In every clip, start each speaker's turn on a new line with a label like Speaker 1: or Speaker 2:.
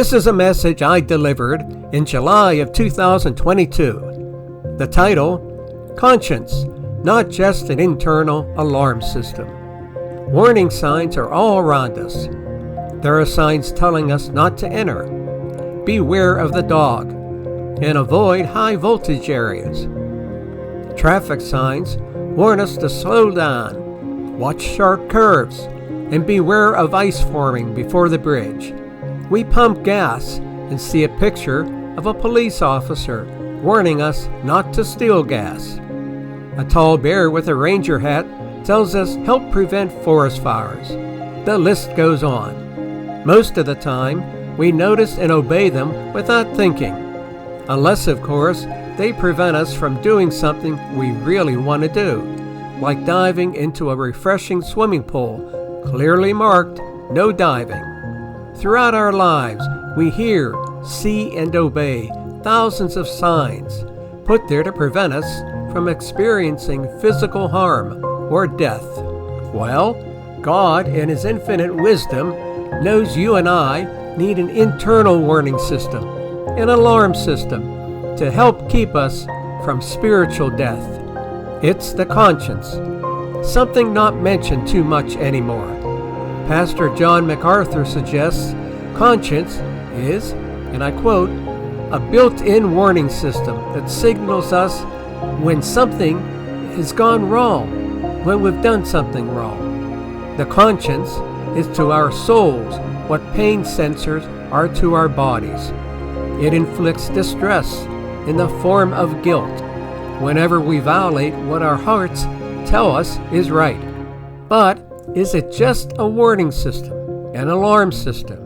Speaker 1: This is a message I delivered in July of 2022. The title, Conscience, Not Just an Internal Alarm System. Warning signs are all around us. There are signs telling us not to enter. Beware of the dog and avoid high voltage areas. Traffic signs warn us to slow down, watch sharp curves, and beware of ice forming before the bridge. We pump gas and see a picture of a police officer warning us not to steal gas. A tall bear with a ranger hat tells us help prevent forest fires. The list goes on. Most of the time, we notice and obey them without thinking. Unless, of course, they prevent us from doing something we really want to do, like diving into a refreshing swimming pool, clearly marked, no diving. Throughout our lives, we hear, see, and obey thousands of signs put there to prevent us from experiencing physical harm or death. Well, God, in His infinite wisdom, knows you and I need an internal warning system, an alarm system, to help keep us from spiritual death. It's the conscience, something not mentioned too much anymore. Pastor John MacArthur suggests conscience is, and I quote, a built-in warning system that signals us when something has gone wrong, when we've done something wrong. The conscience is to our souls what pain sensors are to our bodies. It inflicts distress in the form of guilt whenever we violate what our hearts tell us is right. But is it just a warning system, an alarm system?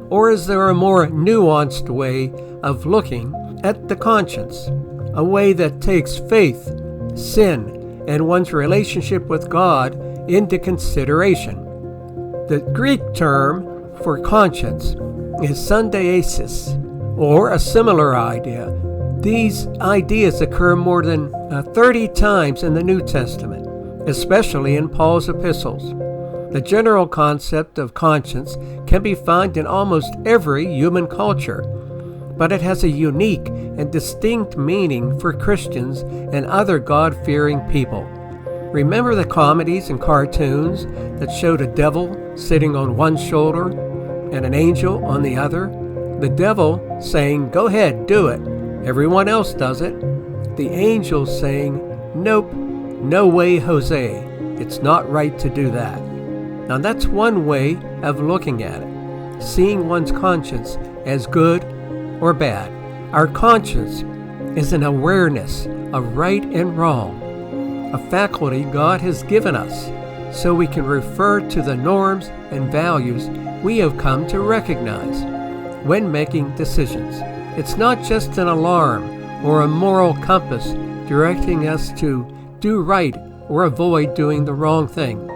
Speaker 1: Or is there a more nuanced way of looking at the conscience, a way that takes faith, sin, and one's relationship with God into consideration? The Greek term for conscience is sundeasis, or a similar idea. These ideas occur more than 30 times in the New Testament, especially in Paul's epistles. The general concept of conscience can be found in almost every human culture, but it has a unique and distinct meaning for Christians and other God-fearing people. Remember the comedies and cartoons that showed a devil sitting on one shoulder and an angel on the other? The devil saying, "Go ahead, do it. Everyone else does it." The angel saying, "Nope, no way, Jose. It's not right to do that." Now that's one way of looking at it, seeing one's conscience as good or bad. Our conscience is an awareness of right and wrong, a faculty God has given us so we can refer to the norms and values we have come to recognize when making decisions. It's not just an alarm or a moral compass directing us to do right or avoid doing the wrong thing.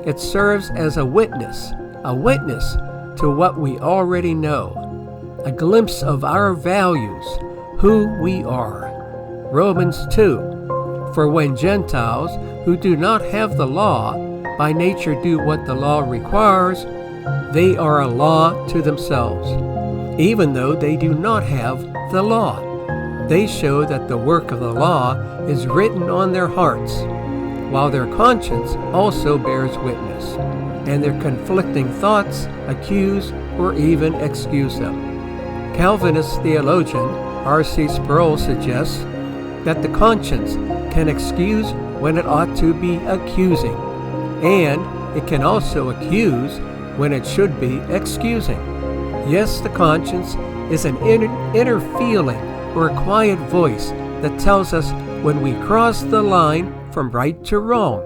Speaker 1: It serves as a witness to what we already know, a glimpse of our values, who we are. Romans 2, for when Gentiles who do not have the law by nature do what the law requires, they are a law to themselves, even though they do not have the law. They show that the work of the law is written on their hearts, while their conscience also bears witness, and their conflicting thoughts accuse or even excuse them. Calvinist theologian R.C. Sproul suggests that the conscience can excuse when it ought to be accusing, and it can also accuse when it should be excusing. Yes, the conscience is an inner feeling or a quiet voice that tells us when we cross the line from right to wrong.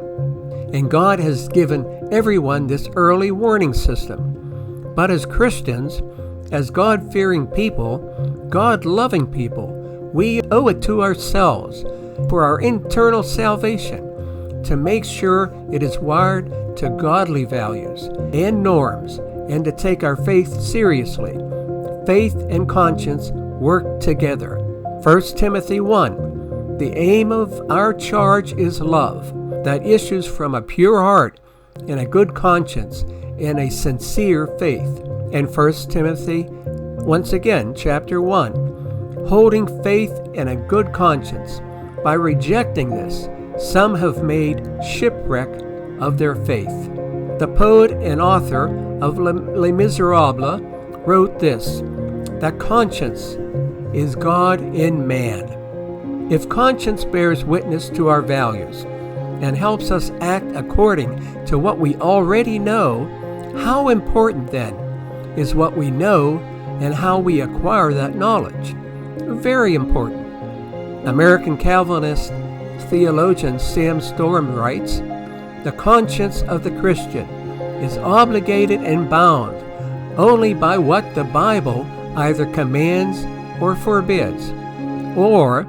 Speaker 1: And God has given everyone this early warning system. But as Christians, as God-fearing people, God-loving people, we owe it to ourselves for our internal salvation to make sure it is wired to godly values and norms and to take our faith seriously. Faith and conscience work together. 1 Timothy 1. The aim of our charge is love that issues from a pure heart and a good conscience and a sincere faith. And 1 Timothy Once again, chapter 1, holding faith and a good conscience. By rejecting this, some have made shipwreck of their faith. The poet and author of Les Miserables wrote this, that conscience is God in man. If conscience bears witness to our values and helps us act according to what we already know, how important then is what we know and how we acquire that knowledge? Very important. American Calvinist theologian Sam Storm writes, the conscience of the Christian is obligated and bound only by what the Bible either commands or forbids, or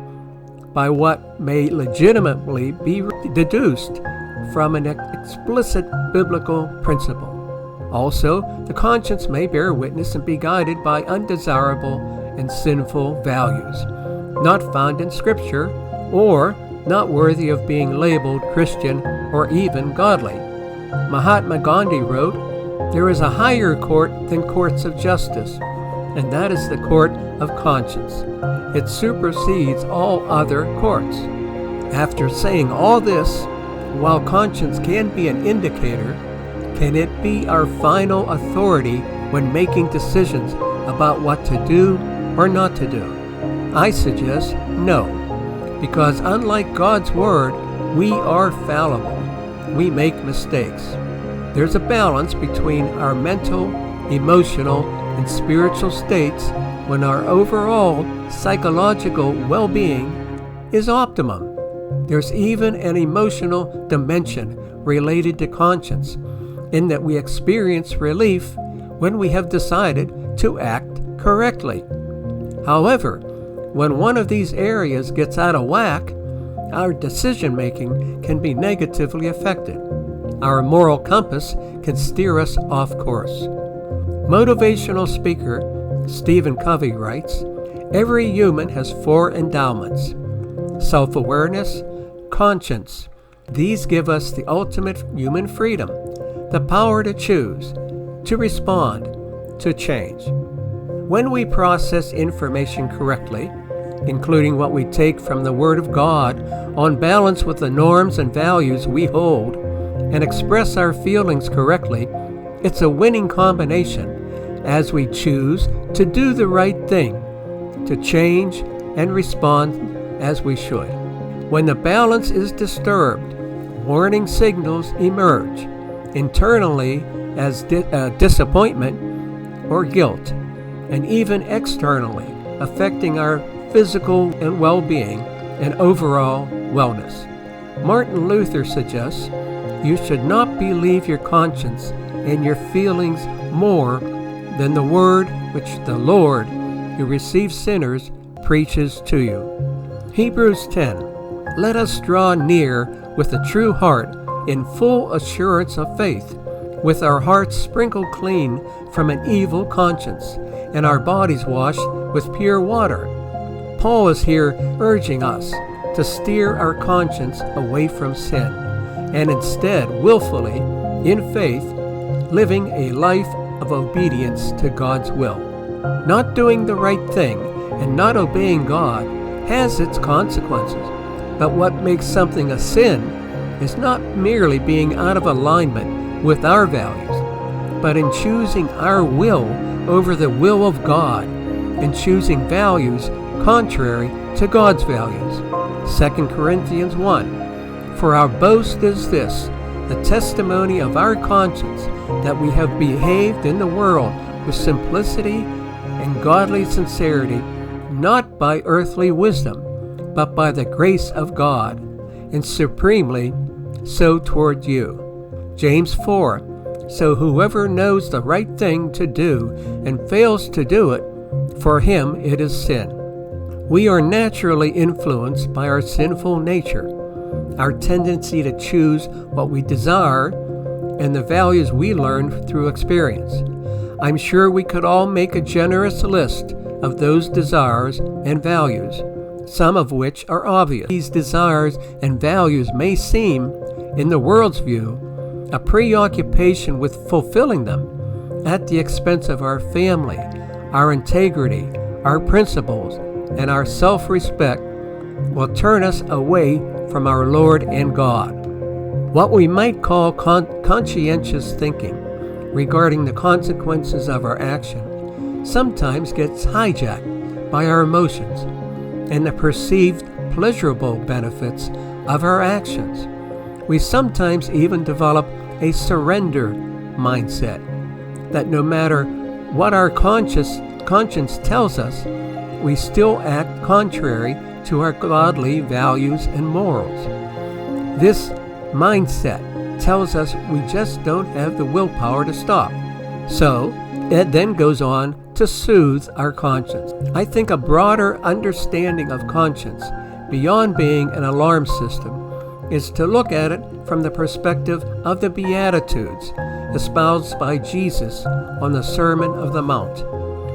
Speaker 1: by what may legitimately be deduced from an explicit biblical principle. Also, the conscience may bear witness and be guided by undesirable and sinful values, not found in Scripture, or not worthy of being labeled Christian or even godly. Mahatma Gandhi wrote, there is a higher court than courts of justice, and that is the court of conscience. It supersedes all other courts. After saying all this, while conscience can be an indicator, can it be our final authority when making decisions about what to do or not to do? I suggest no, because unlike God's Word, we are fallible. We make mistakes. There's a balance between our mental, emotional, and spiritual states when our overall psychological well-being is optimum. There's even an emotional dimension related to conscience, in that we experience relief when we have decided to act correctly. However, when one of these areas gets out of whack, our decision-making can be negatively affected. Our moral compass can steer us off course. Motivational speaker Stephen Covey writes, every human has 4 endowments: self-awareness, conscience. These give us the ultimate human freedom, the power to choose, to respond, to change. When we process information correctly, including what we take from the Word of God, on balance with the norms and values we hold, and express our feelings correctly, it's a winning combination as we choose to do the right thing, to change and respond as we should. When the balance is disturbed, warning signals emerge, internally as disappointment or guilt, and even externally affecting our physical and well-being and overall wellness. Martin Luther suggests you should not believe your conscience and your feelings more than the word which the Lord, who receives sinners, preaches to you. Hebrews 10. Let us draw near with a true heart in full assurance of faith, with our hearts sprinkled clean from an evil conscience, and our bodies washed with pure water. Paul is here urging us to steer our conscience away from sin, and instead willfully, in faith, living a life of obedience to God's will. Not doing the right thing and not obeying God has its consequences, but what makes something a sin is not merely being out of alignment with our values, but in choosing our will over the will of God, and choosing values contrary to God's values. 2 Corinthians 1. For our boast is this, the testimony of our conscience, that we have behaved in the world with simplicity and godly sincerity, not by earthly wisdom, but by the grace of God, and supremely so toward you. James 4. So whoever knows the right thing to do and fails to do it, for him it is sin. We are naturally influenced by our sinful nature, our tendency to choose what we desire, and the values we learn through experience. I'm sure we could all make a generous list of those desires and values, some of which are obvious. These desires and values may seem, in the world's view, a preoccupation with fulfilling them at the expense of our family, our integrity, our principles, and our self-respect will turn us away from our Lord and God. What we might call conscientious thinking regarding the consequences of our action sometimes gets hijacked by our emotions and the perceived pleasurable benefits of our actions. We sometimes even develop a surrender mindset that no matter what our conscience tells us, we still act contrary to our godly values and morals. This mindset tells us we just don't have the willpower to stop. So it then goes on to soothe our conscience. I think a broader understanding of conscience, beyond being an alarm system, is to look at it from the perspective of the Beatitudes espoused by Jesus on the Sermon on the Mount.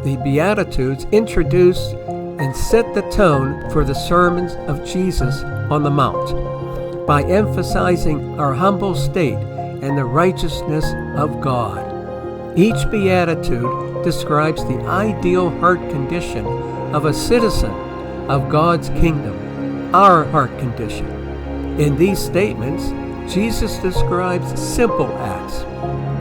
Speaker 1: The Beatitudes introduce and set the tone for the sermons of Jesus on the Mount by emphasizing our humble state and the righteousness of God. Each Beatitude describes the ideal heart condition of a citizen of God's kingdom, our heart condition. In these statements, Jesus describes simple acts,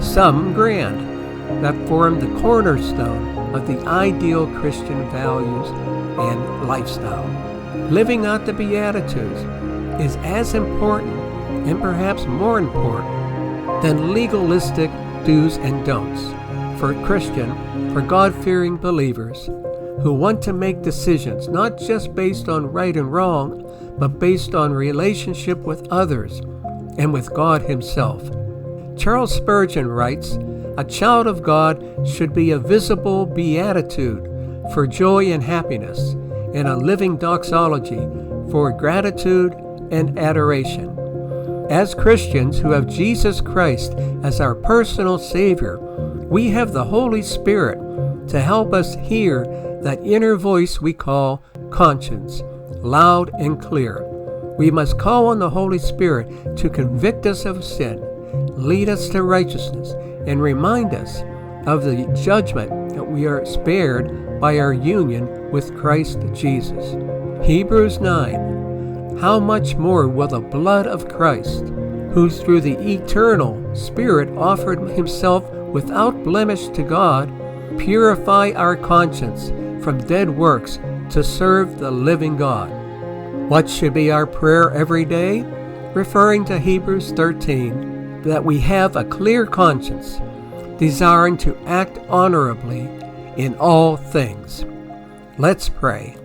Speaker 1: some grand, that form the cornerstone of the ideal Christian values and lifestyle. Living out the Beatitudes is as important, and perhaps more important, than legalistic do's and don'ts for God-fearing believers who want to make decisions not just based on right and wrong, but based on relationship with others and with God Himself. Charles Spurgeon writes, "A child of God should be a visible beatitude for joy and happiness, and a living doxology for gratitude and adoration." As Christians who have Jesus Christ as our personal Savior, we have the Holy Spirit to help us hear that inner voice we call conscience, loud and clear. We must call on the Holy Spirit to convict us of sin, lead us to righteousness, and remind us of the judgment that we are spared by our union with Christ Jesus. Hebrews 9. How much more will the blood of Christ, who through the eternal Spirit offered Himself without blemish to God, purify our conscience from dead works to serve the living God? What should be our prayer every day? Referring to Hebrews 13, that we have a clear conscience, desiring to act honorably in all things. Let's pray.